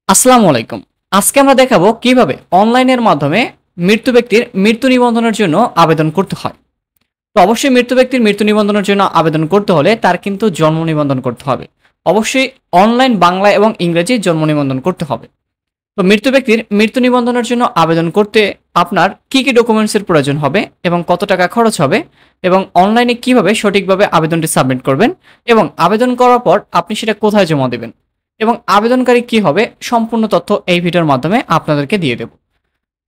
আসসালামু আলাইকুম। আজকে আমরা দেখাবো কিভাবে অনলাইনের মাধ্যমে মৃত্যু ব্যক্তির মৃত্যু নিবন্ধনের জন্য আবেদন করতে হয়। তো অবশ্যই মৃত্যু ব্যক্তির মৃত্যু নিবন্ধনের জন্য আবেদন করতে হলে তার কিন্তু জন্ম নিবন্ধন করতে হবে। অবশ্যই অনলাইন বাংলা এবং ইংরেজি জন্ম নিবন্ধন করতে হবে। তো মৃত্যু ব্যক্তির মৃত্যু নিবন্ধনের জন্য আবেদন করতে আপনার কি ডকুমেন্টসের প্রয়োজন হবে এবং কত টাকা খরচ হবে এবং অনলাইনে কিভাবে সঠিকভাবে আবেদনটি সাবমিট করবেন এবং আবেদন করার পর আপনি সেটা কোথায় জমা দেবেন এবং আবেদনকারী কি হবে সম্পূর্ণ তথ্য এই ভিডিওর মাধ্যমে আপনাদেরকে দিয়ে দেব।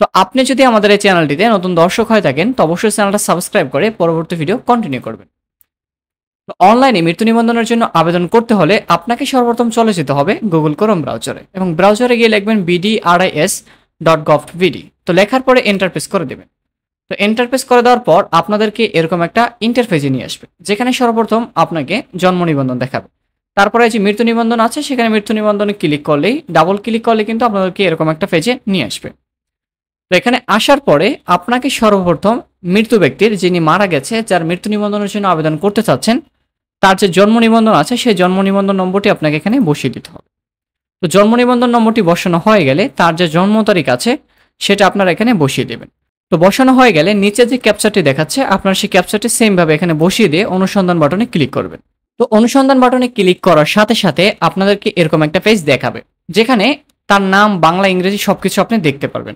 তো আপনি যদি আমাদের এই চ্যানেলটিতে নতুন দর্শক হয়ে থাকেন তো অবশ্যই চ্যানেলটা সাবস্ক্রাইব করে পরবর্তী ভিডিও কন্টিনিউ করবেন। তো অনলাইনে মৃত্যু নিবন্ধনের জন্য আবেদন করতে হলে আপনাকে সর্বপ্রথম চলে যেতে হবে গুগল ক্রোম ব্রাউজারে এবং ব্রাউজারে গিয়ে লিখবেন bdiris.gov.bd। তো লেখার পরে এন্টার প্রেস করে দেবেন। তো এন্টার প্রেস করে দেওয়ার পর আপনাদেরকে এরকম একটা ইন্টারফেসে নিয়ে আসবে, যেখানে সর্বপ্রথম আপনাকে জন্ম নিবন্ধন দেখাবে। তারপরে যে মৃত্যু নিবন্ধন আছে সেখানে মৃত্যু নিবন্ধনে ক্লিক করলেই ডাবল ক্লিক করলে কিন্তু আপনাদেরকে এরকম একটা পেজে নিয়ে আসবে। তো এখানে আসার পরে আপনাকে সর্বপ্রথম মৃত্যু ব্যক্তির যিনি মারা গেছে, যার মৃত্যু নিবন্ধনের জন্য আবেদন করতে চাচ্ছেন, তার যে জন্ম নিবন্ধন আছে সেই জন্ম নিবন্ধন নম্বরটি আপনাকে এখানে বসিয়ে দিতে হবে। তো জন্ম নিবন্ধন নম্বরটি বসানো হয়ে গেলে তার যে জন্ম তারিখ আছে সেটা আপনারা এখানে বসিয়ে দেবেন। তো বসানো হয়ে গেলে নিচে যে ক্যাপচারটি দেখাচ্ছে আপনারা সেই ক্যাপচারটি সেম ভাবে এখানে বসিয়ে দিয়ে অনুসন্ধান বাটনে ক্লিক করবেন। তো অনুসন্ধান বাটনে ক্লিক করার সাথে সাথে আপনাদেরকে এরকম একটা পেজ দেখাবে, যেখানে তার নাম বাংলা ইংরেজি সবকিছু আপনি দেখতে পারবেন।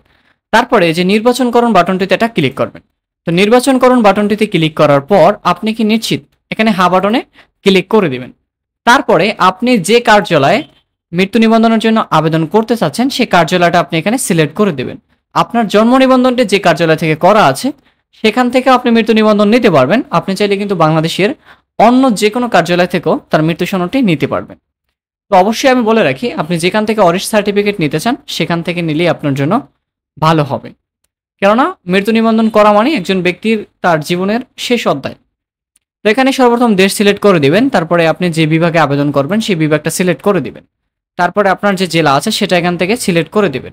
তারপরে যে নির্বাচন করুন বাটনটিতে এটা ক্লিক করবেন। তো নির্বাচন করুন বাটনটিতে ক্লিক করার পর আপনি কি নিশ্চিত এখানে হা বাটনে ক্লিক করে দিবেন। তারপরে আপনি যে কার্যালয়ে মৃত্যু নিবন্ধনের জন্য আবেদন করতে চাচ্ছেন সেই কার্যালয়টা আপনি এখানে সিলেক্ট করে দেবেন। আপনার জন্ম নিবন্ধনটি যে কার্যালয় থেকে করা আছে সেখান থেকে আপনি মৃত্যু নিবন্ধন নিতে পারবেন। আপনি চাইলে কিন্তু বাংলাদেশের অন্য যে কোনো কার্যালয় থেকেও তার মৃত্যু সনদটি নিতে পারবেন। তো অবশ্যই আমি বলে রাখি, আপনি যেখান থেকে অরিশ সার্টিফিকেট নিতে চান সেখান থেকে নিলেই আপনার জন্য ভালো হবে। কেননা মৃত্যু নিবন্ধন করা মানে একজন ব্যক্তির তার জীবনের শেষ অধ্যায়। তো এখানে সর্বপ্রথম দেশ সিলেক্ট করে দিবেন। তারপরে আপনি যে বিভাগে আবেদন করবেন সেই বিভাগটা সিলেক্ট করে দিবেন। তারপরে আপনার যে জেলা আছে সেটা এখান থেকে সিলেক্ট করে দিবেন।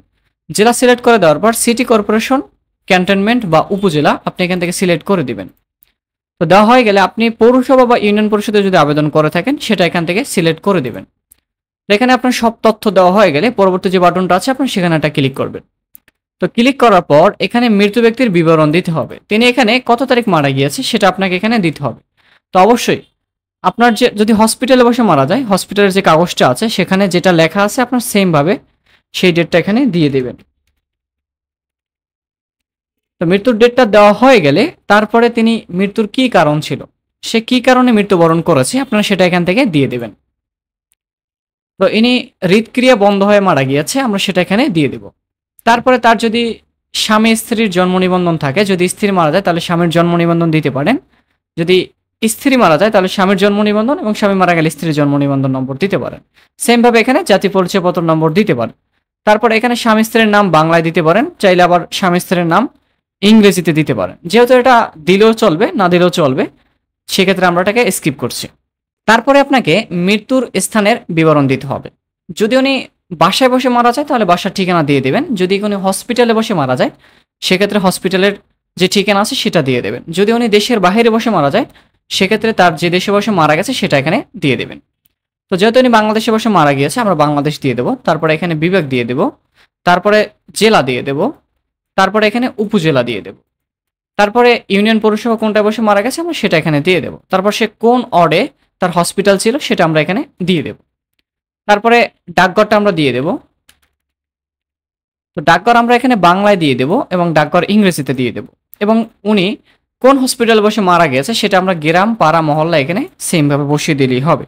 জেলা সিলেক্ট করে দেওয়ার পর সিটি কর্পোরেশন, ক্যান্টনমেন্ট বা উপজেলা আপনি এখান থেকে সিলেক্ট করে দিবেন। তো দেওয়া হয়ে গেলে আপনি পৌরসভা বা ইউনিয়ন পরিষদে যদি আবেদন করে থাকেন সেটা এখান থেকে সিলেক্ট করে দিবেন। এখানে আপনার সব তথ্য দেওয়া হয়ে গেলে পরবর্তী যে বাটনটা আছে আপনি সেখানে একটা ক্লিক করবেন। তো ক্লিক করার পর এখানে মৃত্যু ব্যক্তির বিবরণ দিতে হবে, তিনি এখানে কত তারিখ মারা গিয়েছে সেটা আপনাকে এখানে দিতে হবে। তো অবশ্যই আপনার যে যদি হসপিটালে বসে মারা যায় হসপিটালের যে কাগজটা আছে সেখানে যেটা লেখা আছে আপনার সেম ভাবে সেই ডেটটা এখানে দিয়ে দেবেন। তো মৃত্যুর ডেটটা দেওয়া হয়ে গেলে তারপরে তিনি মৃত্যুর কি কারণ ছিল, সে কি কারণে মৃত্যুবরণ করেছে আপনারা সেটা এখান থেকে দিয়ে দেবেন। তো ইনি হৃদক্রিয়া বন্ধ হয়ে মারা গিয়েছে, আমরা সেটা এখানে দিয়ে দেব। তারপরে তার যদি স্বামী স্ত্রীর জন্ম নিবন্ধন থাকে, যদি স্ত্রী মারা যায় তাহলে স্বামীর জন্ম নিবন্ধন দিতে পারেন। যদি স্ত্রী মারা যায় তাহলে স্বামীর জন্ম নিবন্ধন এবং স্বামী মারা গেলে স্ত্রীর জন্ম নিবন্ধন নম্বর দিতে পারেন। সেম ভাবে এখানে জাতীয় পরিচয়পত্র নম্বর দিতে পারেন। তারপর এখানে স্বামী স্ত্রীর নাম বাংলায় দিতে পারেন, চাইলে আবার স্বামী স্ত্রীর নাম ইংরেজিতে দিতে পারেন। যেহেতু এটা দিলেও চলবে না দিলেও চলবে, সেক্ষেত্রে আমরা এটাকে স্কিপ করছি। তারপরে আপনাকে মৃত্যুর স্থানের বিবরণ দিতে হবে। যদি উনি বাসায় বসে মারা যায় তাহলে বাসার ঠিকানা দিয়ে দেবেন। যদি কোনো হসপিটালে বসে মারা যায় সেক্ষেত্রে হসপিটালের যে ঠিকানা আছে সেটা দিয়ে দেবেন। যদি উনি দেশের বাইরে বসে মারা যায় সেক্ষেত্রে তার যে দেশে বসে মারা গেছে সেটা এখানে দিয়ে দেবেন। তো যেহেতু উনি বাংলাদেশে বসে মারা গিয়েছে আমরা বাংলাদেশ দিয়ে দেবো। তারপরে এখানে বিভাগ দিয়ে দেব, তারপরে জেলা দিয়ে দেব, তারপরে এখানে উপজেলা দিয়ে দেব, তারপরে ইউনিয়ন পৌরসভা কোনটায় বসে মারা গেছে আমরা সেটা এখানে দিয়ে দেব। তারপর সে কোন ওয়ার্ডে তার হসপিটাল ছিল সেটা আমরা এখানে দিয়ে দেব। তারপরে ডাকঘরটা আমরা দিয়ে দেব। তো ডাকঘর আমরা এখানে বাংলায় দিয়ে দেব এবং ডাকঘর ইংরেজিতে দিয়ে দেব। এবং উনি কোন হসপিটালে বসে মারা গেছে সেটা আমরা গ্রাম, পাড়া, মহল্লা এখানে সেম ভাবে বসিয়ে দিলেই হবে।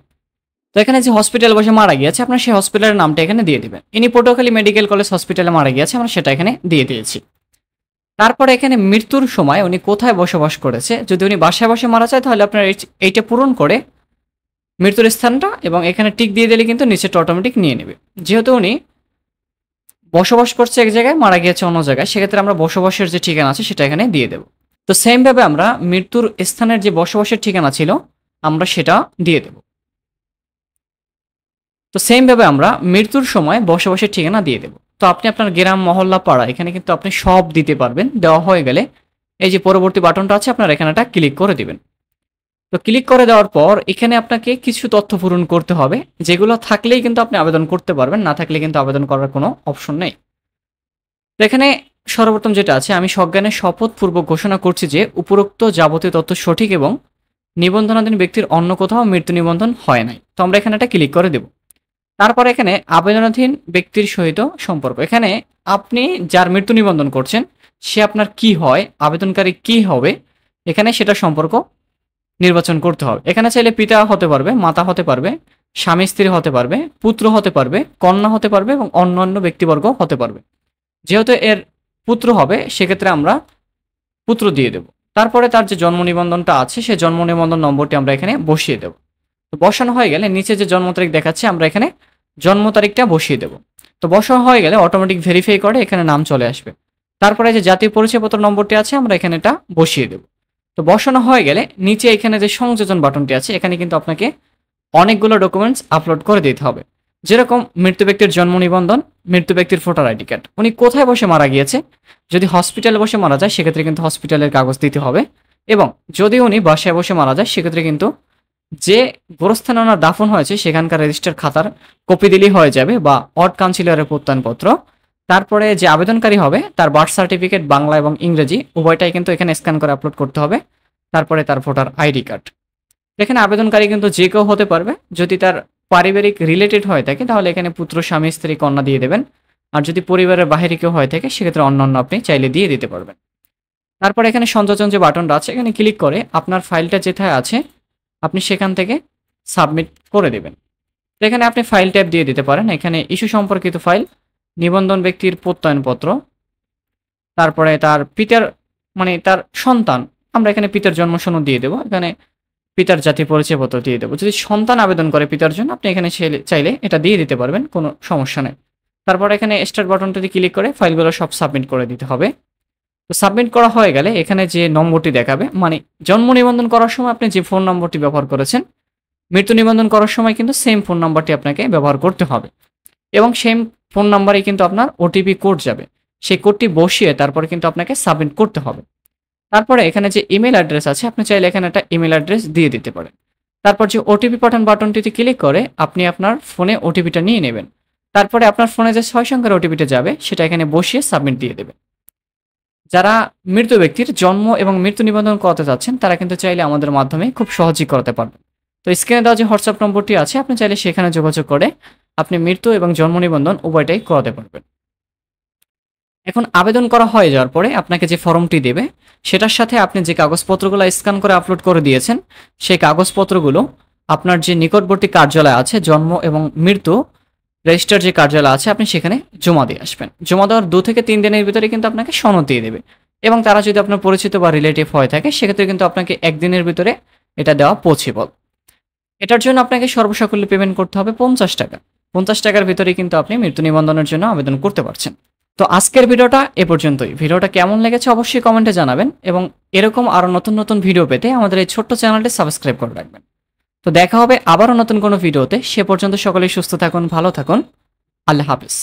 তো এখানে যে হসপিটালে বসে মারা গিয়েছে আপনার সেই হসপিটালের নামটা এখানে দিয়ে দেবেন। ইনি পটুয়াখালী মেডিকেল কলেজ হসপিটালে মারা গিয়েছে, আমরা সেটা এখানে দিয়ে দিয়েছি। তারপরে এখানে মৃত্যুর সময় উনি কোথায় বসবাস করেছে, যদি উনি বাসায় বসে মারা যায় তাহলে আপনার এইটা পূরণ করে মৃত্যুর স্থানটা এবং এখানে টিক দিয়ে দিলে কিন্তু নিচেটা অটোমেটিক নিয়ে নেবে। যেহেতু উনি বসবাস করছে এক জায়গায়, মারা গিয়েছে অন্য জায়গায়, সেক্ষেত্রে আমরা বসবাসের যে ঠিকানা আছে সেটা এখানে দিয়ে দেব। তো সেম ভাবে আমরা মৃত্যুর স্থানের যে বসবাসের ঠিকানা ছিল আমরা সেটা দিয়ে দেব। তো সেম ভাবে আমরা মৃত্যুর সময় বসবাসের ঠিকানা দিয়ে দেব। তো আপনি আপনার গ্রাম, মহল্লা, পাড়া এখানে কিন্তু আপনি সব দিতে পারবেন। দেওয়া হয়ে গেলে এই যে পরবর্তী বাটনটা আছে আপনার এখানে একটা ক্লিক করে দিবেন। তো ক্লিক করে দেওয়ার পর এখানে আপনাকে কিছু তথ্য পূরণ করতে হবে, যেগুলো থাকলেই কিন্তু আপনি আবেদন করতে পারবেন, না থাকলে কিন্তু আবেদন করার কোনো অপশন নেই। তো এখানে সর্বপ্রথম যেটা আছে, আমি সজ্ঞানে শপথপূর্বক ঘোষণা করছি যে উপরোক্ত যাবতীয় তথ্য সঠিক এবং নিবন্ধনাধীন ব্যক্তির অন্য কোথাও মৃত্যু নিবন্ধন হয় নাই। তো আমরা এখানে একটা ক্লিক করে দেব। তারপর এখানে আবেদনাধীন ব্যক্তির সহিত সম্পর্ক, এখানে আপনি যার মৃত্যু নিবন্ধন করছেন সে আপনার কি হয়, আবেদনকারী কি হবে, এখানে সেটা সম্পর্ক নির্বাচন করতে হবে। এখানে চাইলে পিতা হতে পারবে, মাতা হতে পারবে, স্বামী স্ত্রী হতে পারবে, পুত্র হতে পারবে, কন্যা হতে পারবে এবং অন্যান্য ব্যক্তিবর্গ হতে পারবে। যেহেতু এর পুত্র হবে সেক্ষেত্রে আমরা পুত্র দিয়ে দেব। তারপরে তার যে জন্ম নিবন্ধনটা আছে সেই জন্ম নিবন্ধন নম্বরটি আমরা এখানে বসিয়ে দেব। তো বসানো হয়ে গেলে নিচে যে জন্ম তারিখ দেখাচ্ছে আমরা এখানে জন্ম তারিখটা বসিয়ে দেব। তো বসানো হয়ে গেলে অটোমেটিক ভেরিফাই করে এখানে নাম চলে আসবে। তারপরে যে জাতীয় পরিচয়পত্র নম্বরটি আছে আমরা এখানে এটা বসিয়ে দেব। তো বসানো হয়ে গেলে নিচে এখানে যে সংযোজন বাটনটি আছে এখানে কিন্তু আপনাকে অনেকগুলো ডকুমেন্টস আপলোড করে দিতে হবে। যেরকম মৃত্যু ব্যক্তির জন্ম নিবন্ধন, মৃত্যু ব্যক্তির ভোটার আইডি কার্ড, উনি কোথায় বসে মারা গিয়েছে, যদি হসপিটালে বসে মারা যায় সেক্ষেত্রে কিন্তু হসপিটালের কাগজ দিতে হবে, এবং যদি উনি বাসায় বসে মারা যায় সেক্ষেত্রে কিন্তু যে গোরস্থানে ওনার দাফন হয়েছে সেখানকার রেজিস্টার খাতার কপি দিলেই হয়ে যাবে, বা ওয়ার্ড কাউন্সিলরের প্রত্যয়নপত্র। তারপরে যে আবেদনকারী হবে তার বার্থ সার্টিফিকেট বাংলা এবং ইংরেজি উভয়টাই কিন্তু এখানে স্ক্যান করে আপলোড করতে হবে। তারপরে তার ভোটার আইডি কার্ড। এখানে আবেদনকারী কিন্তু যে কেউ হতে পারবে, যদি তার পারিবারিক রিলেটেড হয়ে থাকে তাহলে এখানে পুত্র, স্বামী, স্ত্রী, কন্যা দিয়ে দেবেন। আর যদি পরিবারের বাইরে কেউ হয়ে থাকে সেক্ষেত্রে অন্যান্য আপনি চাইলে দিয়ে দিতে পারবেন। তারপর এখানে সংযোজন যে বাটনটা আছে এখানে ক্লিক করে আপনার ফাইলটা যেথায় আছে আপনি সেখান থেকে সাবমিট করে দেবেন। তো এখানে আপনি ফাইল ট্যাব দিয়ে দিতে পারেন। এখানে ইস্যু সম্পর্কিত ফাইল, নিবন্ধন ব্যক্তির প্রত্যয়নপত্র, তারপরে তার পিতার মানে তার সন্তান, আমরা এখানে পিতার জন্ম সনদ দিয়ে দেবো, এখানে পিতার জাতীয় পরিচয়পত্র দিয়ে দেবো। যদি সন্তান আবেদন করে পিতার জন্য আপনি এখানে চাইলে এটা দিয়ে দিতে পারবেন, কোনো সমস্যা নেই। তারপর এখানে স্টার্ট বাটনটি ক্লিক করে ফাইলগুলো সব সাবমিট করে দিতে হবে। তো সাবমিট করা হয়ে গেলে এখানে যে নম্বরটি দেখাবে, মানে জন্ম নিবন্ধন করার সময় আপনি যে ফোন নম্বরটি ব্যবহার করেছেন, মৃত্যু নিবন্ধন করার সময় কিন্তু সেম ফোন নাম্বারটি আপনাকে ব্যবহার করতে হবে, এবং সেম ফোন নাম্বারে কিন্তু আপনার ওটিপি কোড যাবে। সেই কোডটি বসিয়ে তারপরে কিন্তু আপনাকে সাবমিট করতে হবে। তারপরে এখানে যে ইমেল অ্যাড্রেস আছে আপনি চাইলে এখানে একটা ইমেল অ্যাড্রেস দিয়ে দিতে পারেন। তারপর যে ওটিপি পাঠান বাটনটিতে ক্লিক করে আপনি আপনার ফোনে ওটিপিটা নিয়ে নেবেন। তারপরে আপনার ফোনে যে 6 সংখ্যার ওটিপিটা যাবে সেটা এখানে বসিয়ে সাবমিট দিয়ে দেবেন। যারা মৃত ব্যক্তির জন্ম এবং মৃত্যু নিবন্ধন করাতে যাচ্ছেন তারা কিন্তু চাইলে আমাদের মাধ্যমে খুব সহজেই করাতে পারবেন। তো স্ক্রিনে দেওয়া যে হোয়াটসঅ্যাপ নম্বরটি আছে আপনি চাইলে সেখানে যোগাযোগ করে আপনি মৃত্যু এবং জন্ম নিবন্ধন উভয়টাই করাতে পারবেন। এখন আবেদন করা হয়ে যাওয়ার পরে আপনাকে যে ফর্মটি দেবে সেটার সাথে আপনি যে কাগজপত্রগুলো স্ক্যান করে আপলোড করে দিয়েছেন সেই কাগজপত্রগুলো আপনার যে নিকটবর্তী কার্যালয় আছে, জন্ম এবং মৃত্যু রেজিস্টার যে কার্যালয় আছে আপনি সেখানে জমা দিয়ে আসবেন। জমা দেওয়ার 2 থেকে 3 দিনের ভিতরে কিন্তু আপনাকে সনদ দিয়ে দেবে, এবং তারা যদি আপনার পরিচিত বা রিলেটিভ হয়ে থাকে সেক্ষেত্রে কিন্তু আপনাকে 1 দিনের ভিতরে এটা দেওয়া পসিবল। এটার জন্য আপনাকে সর্বসাকুল্যে পেমেন্ট করতে হবে 50 টাকা। 50 টাকার ভিতরে কিন্তু আপনি মৃত্যু নিবন্ধনের জন্য আবেদন করতে পারছেন। তো আজকের ভিডিওটা এ পর্যন্তই। ভিডিওটা কেমন লেগেছে অবশ্যই কমেন্টে জানাবেন, এবং এরকম আরও নতুন নতুন ভিডিও পেতে আমাদের এই ছোট্ট চ্যানেলটি সাবস্ক্রাইব করে রাখবেন। তো দেখা হবে আবারও নতুন কোনো ভিডিওতে। সে পর্যন্ত সকলেই সুস্থ থাকুন, ভালো থাকুন। আল্লাহ হাফেজ।